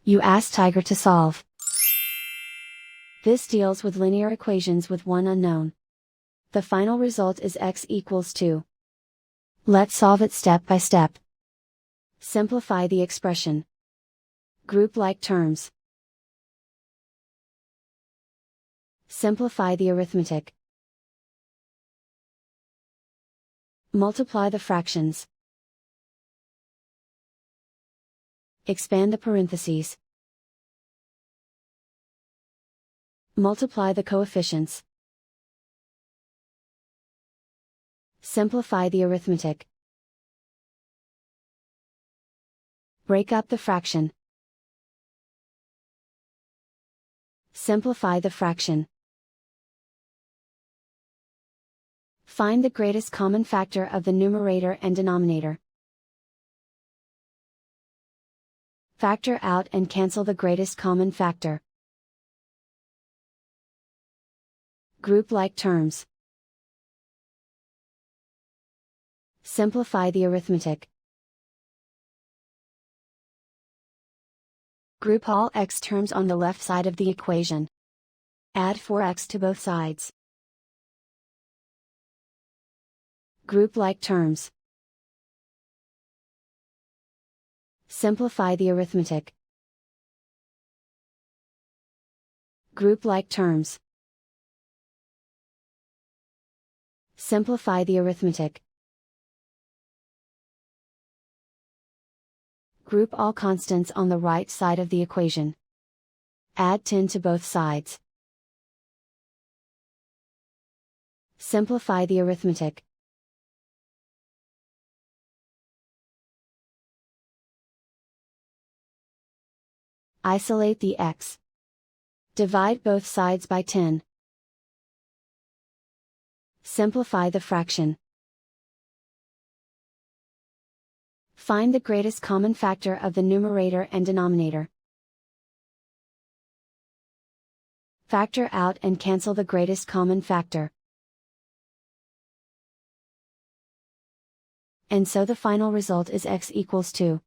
You ask Tiger to solve. This deals with linear equations with one unknown. The final result is x equals 2. Let's solve it step by step. Simplify the expression. Group like terms. Simplify the arithmetic. Multiply the fractions. Expand the parentheses. Multiply the coefficients. Simplify the arithmetic. Break up the fraction. Simplify the fraction. Find the greatest common factor of the numerator and denominator. Factor out and cancel the greatest common factor. Group like terms. Simplify the arithmetic. Group all x terms on the left side of the equation. Add 4x to both sides. Group like terms. Simplify the arithmetic. Group like terms. Simplify the arithmetic. Group all constants on the right side of the equation. Add 10 to both sides. Simplify the arithmetic. Isolate the x. Divide both sides by 10. Simplify the fraction. Find the greatest common factor of the numerator and denominator. Factor out and cancel the greatest common factor. And so the final result is x equals 2.